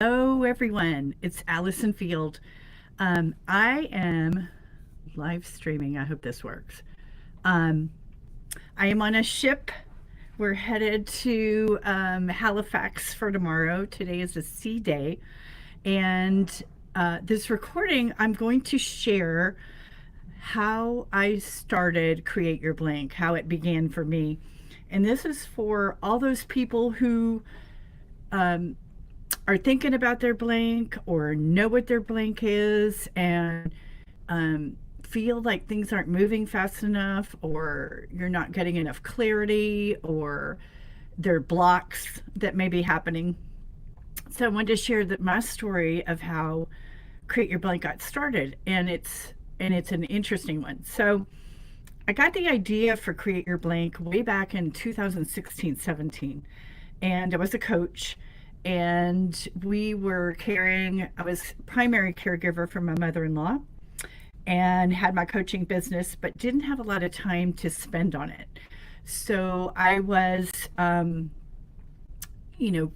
Hello, everyone. It's Allison Field. I am live streaming. I hope this works. Um, I am on a ship. We're headed to Halifax for tomorrow. Today is a sea day. And this recording, I'm going to share how I started Create Your Blank, how it began for me. And this is for all those people who um, are thinking about their blank or know what their blank is and feel like things aren't moving fast enough or you're not getting enough clarity or there are blocks that may be happening. So I wanted to share my story of how Create Your Blank got started, and it's an interesting one. So I got the idea for Create Your Blank way back in 2016-17, and I was a coach, and I was primary caregiver for my mother-in-law and had my coaching business, but didn't have a lot of time to spend on it. So I was,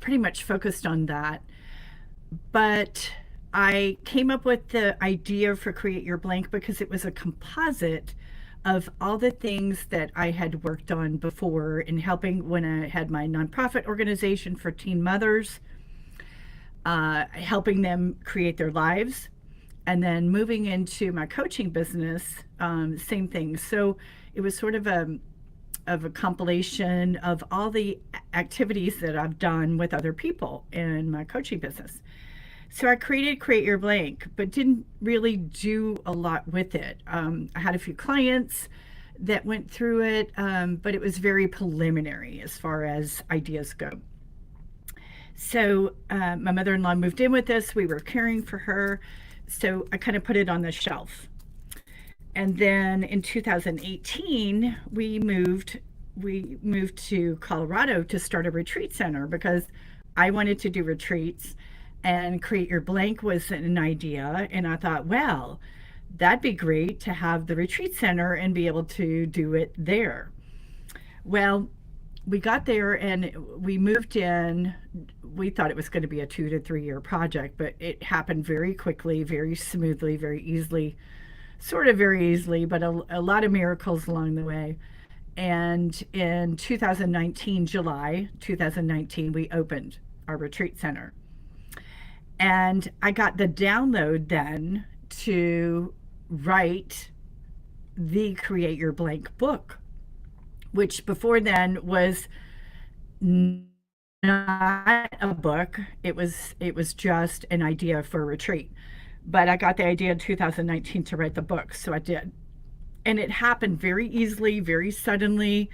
pretty much focused on that. But I came up with the idea for Create Your Blank because it was a composite of all the things that I had worked on before in helping when I had my nonprofit organization for teen mothers, helping them create their lives, and then moving into my coaching business, same thing. So it was sort of a compilation of all the activities that I've done with other people in my coaching business. So I created Create Your Blank, but didn't really do a lot with it. I had a few clients that went through it, but it was very preliminary as far as ideas go. So my mother-in-law moved in with us. We were caring for her. So I kind of put it on the shelf. And then in 2018, we moved to Colorado to start a retreat center because I wanted to do retreats, and Create Your Blank was an idea. And I thought, well, that'd be great to have the retreat center and be able to do it there. Well, we got there and we moved in. We thought it was going to be a 2 to 3 year project, but it happened very quickly, very smoothly, very easily, sort of very easily, but a lot of miracles along the way. And in 2019, July 2019, we opened our retreat center. And I got the download then to write the Create Your Blank book, which before then was not a book. It was just an idea for a retreat. But I got the idea in 2019 to write the book, so I did. And it happened very easily, very suddenly,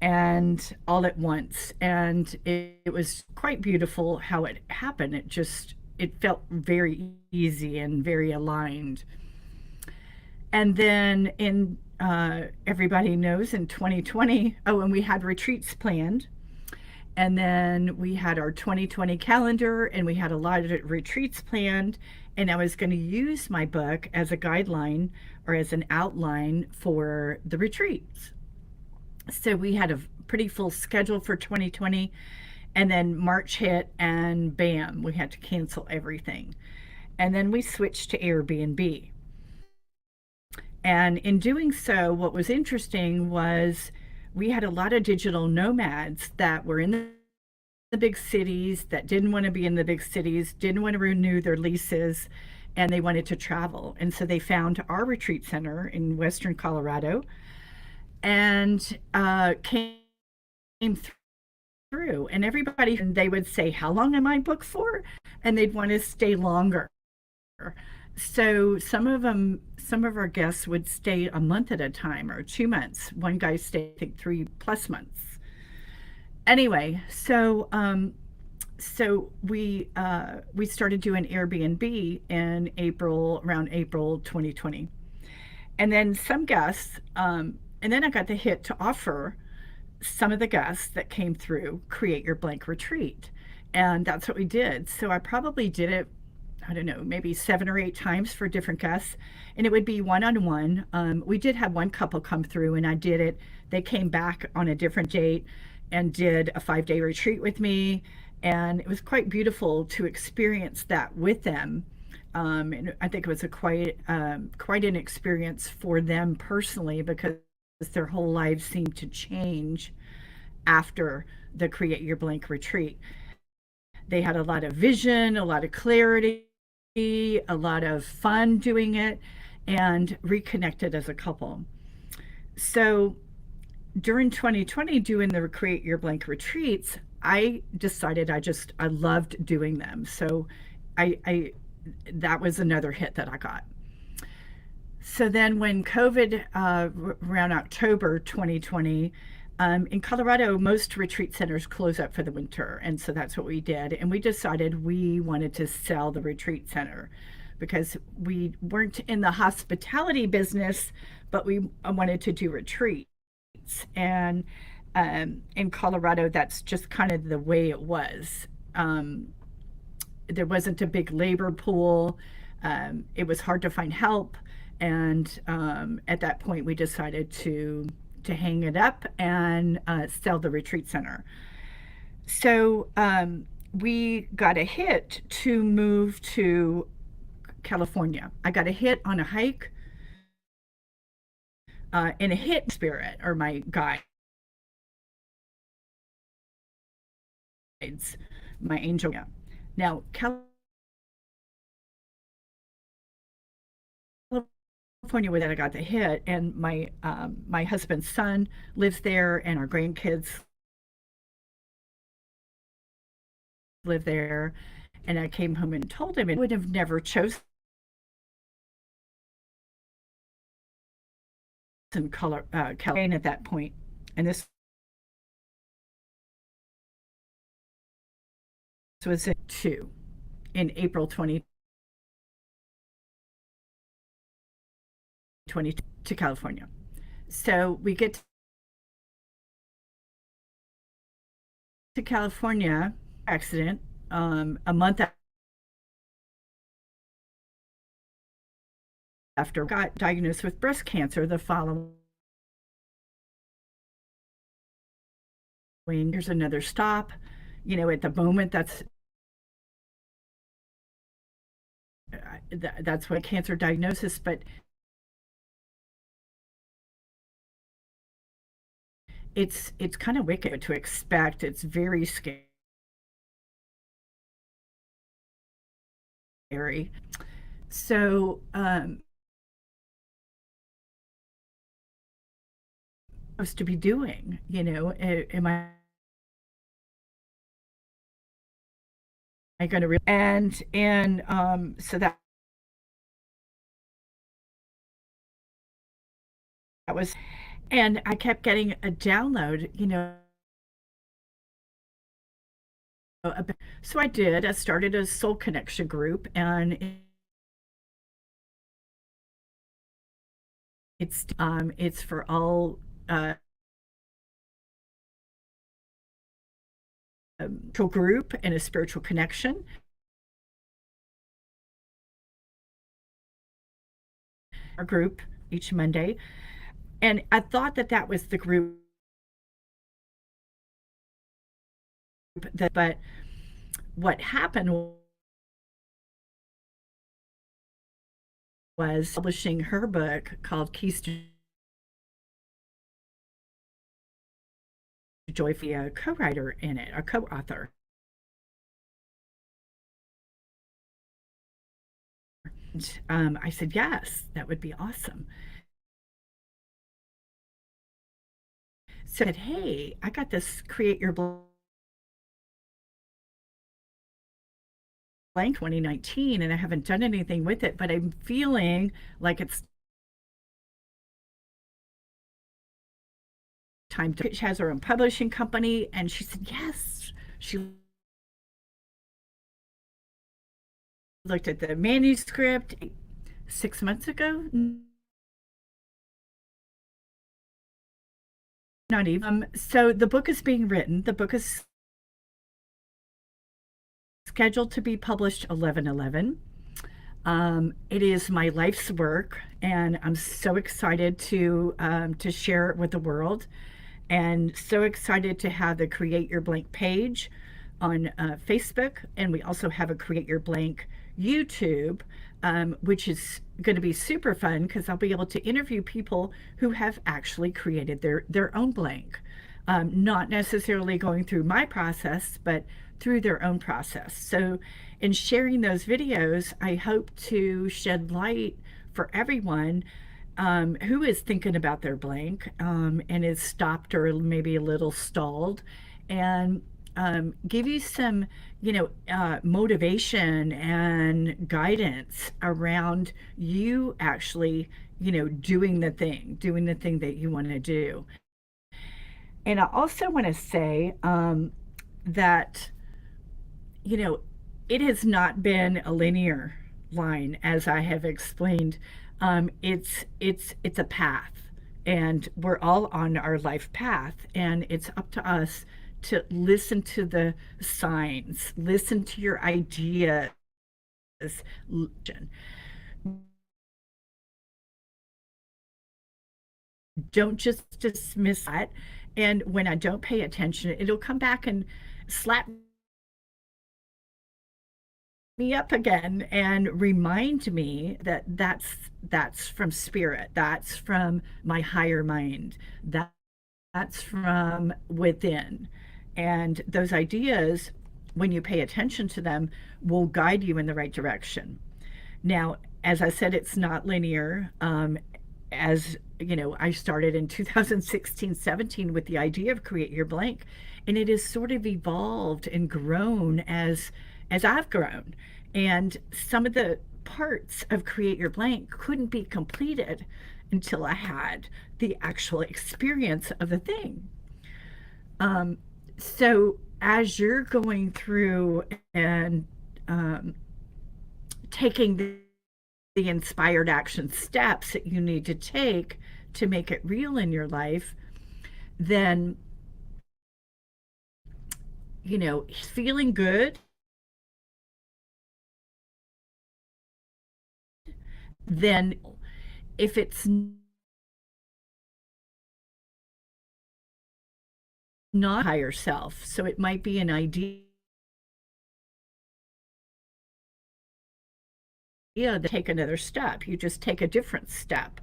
and all at once. And it was quite beautiful how it happened. It felt very easy and very aligned. And then everybody knows in 2020, oh, and we had retreats planned. And then we had our 2020 calendar and we had a lot of retreats planned. And I was going to use my book as a guideline or as an outline for the retreats. So we had a pretty full schedule for 2020. And then March hit and bam, we had to cancel everything. And then we switched to Airbnb. And in doing so, what was interesting was we had a lot of digital nomads that were in the big cities that didn't want to be in the big cities, didn't want to renew their leases, and they wanted to travel. And so they found our retreat center in Western Colorado and came through. And everybody, and they would say, "How long am I booked for?" And they'd want to stay longer. So some of our guests would stay a month at a time or 2 months. One guy stayed, I think, 3+ months. Anyway, so we started doing Airbnb in around April 2020, and then some guests, and then I got the hit to offer some of the guests that came through Create Your Blank retreat, and that's what we did. So I probably did it, I don't know, maybe 7 or 8 times for different guests, and it would be one-on-one. We did have one couple come through, and I did it. They came back on a different date and did a 5-day retreat with me, And it was quite beautiful to experience that with them. And I think it was a quite an experience for them personally because their whole lives seemed to change after the Create Your Blank retreat. They had a lot of vision, a lot of clarity, a lot of fun doing it, and reconnected as a couple. So during 2020, doing the Create Your Blank retreats, I decided I loved doing them. So I that was another hit that I got. So then when COVID, around October 2020, in Colorado, most retreat centers close up for the winter. And so that's what we did. And we decided we wanted to sell the retreat center because we weren't in the hospitality business, but we wanted to do retreats. And in Colorado, that's just kind of the way it was. There wasn't a big labor pool. It was hard to find help. And at that point, we decided to hang it up and sell the retreat center. So we got a hit to move to California. I got a hit on a hike in a hit spirit, or my guides, my angel. Now, California, where I got the hit, and my husband's son lives there, and our grandkids live there. And I came home and told him, and would have never chosen California at that point. And this was in April 2020 to California. So we get to California, accident, a month after I got diagnosed with breast cancer. The following, here's another stop. At the moment, that's what cancer diagnosis, but it's kind of wicked to expect. It's very scary. So supposed to be doing, am I going to and so that was, and I kept getting a download, so I did. I started a soul connection group, and it's for all group and a spiritual connection. Our group each Monday, and I thought that was the group but what happened was publishing her book called Keys to Joy, a co-writer in it, a co-author. I said, yes, that would be awesome. So I said, hey, I got this Create Your Blank 2019, and I haven't done anything with it, but I'm feeling like it's time to. She has her own publishing company, and she said, yes. She looked at the manuscript 6 months ago. Not even. So the book is being written. The book is scheduled to be published 11/11. It is my life's work, and I'm so excited to share it with the world, and so excited to have the Create Your Blank page on Facebook, and we also have a Create Your Blank YouTube, which is going to be super fun because I'll be able to interview people who have actually created their own blank. Not necessarily going through my process, but through their own process. So, in sharing those videos, I hope to shed light for everyone who is thinking about their blank and is stopped or maybe a little stalled, and give you some, motivation and guidance around you actually, doing the thing that you want to do. And I also want to say that, you know, it has not been a linear line, as I have explained. It's a path, and we're all on our life path, and it's up to us to listen to the signs, listen to your ideas. Don't just dismiss that. And when I don't pay attention, it'll come back and slap me up again and remind me that that's from spirit, that's from my higher mind, that's from within. And those ideas, when you pay attention to them, will guide you in the right direction. Now, as I said, it's not linear. As you know, I started in 2016-17 with the idea of Create Your Blank, and it has sort of evolved and grown as I've grown. And some of the parts of Create Your Blank couldn't be completed until I had the actual experience of the thing. So as you're going through and um, taking the inspired action steps that you need to take to make it real in your life, then, feeling good, then if it's not higher self, so it might be an idea to take another step. You just take a different step.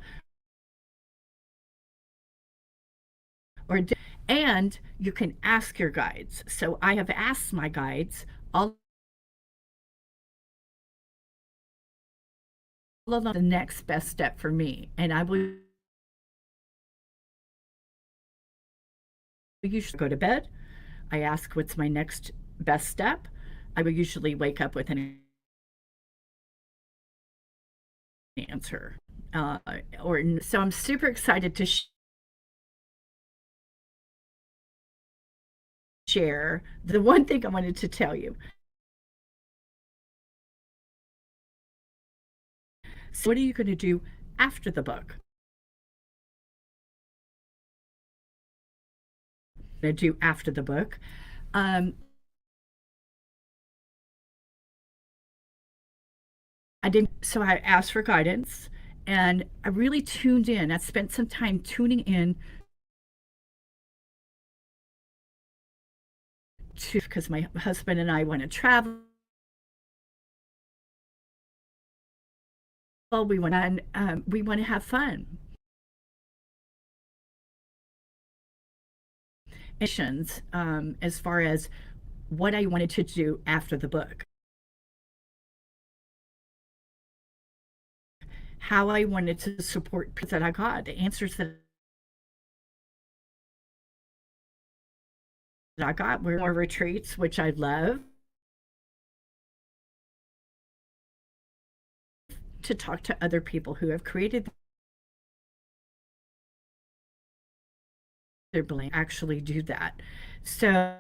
Or and you can ask your guides. So I have asked my guides all of the next best step for me, and I will usually go to bed. I ask what's my next best step. I will usually wake up with an answer. Or so I'm super excited to share the one thing I wanted to tell you. So what are you going to do after the book? Going to do after the book? Um, I didn't, so I asked for guidance, and I really tuned in. I spent some time tuning in to, because my husband and I want to travel. We want to have fun. Missions, as far as what I wanted to do after the book, how I wanted to support people that I got, the answers that I got were more retreats, which I love, to talk to other people who have created their blank, actually do that. So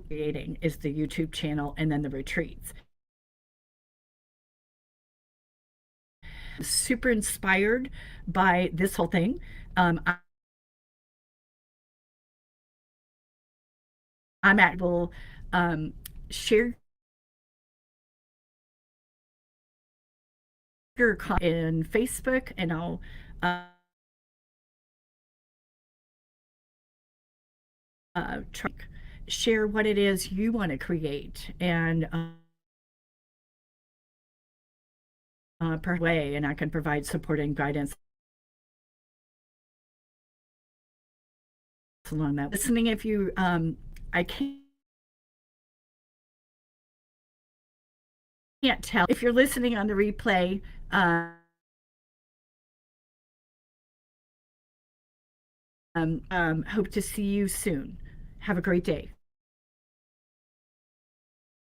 creating is the YouTube channel and then the retreats. Super inspired by this whole thing. I'm at will share your in Facebook, and I'll try, share what it is you want to create, and per way, and I can provide support and guidance along that. Listening, if you, I can't tell if you're listening on the replay. Hope to see you soon. Have a great day.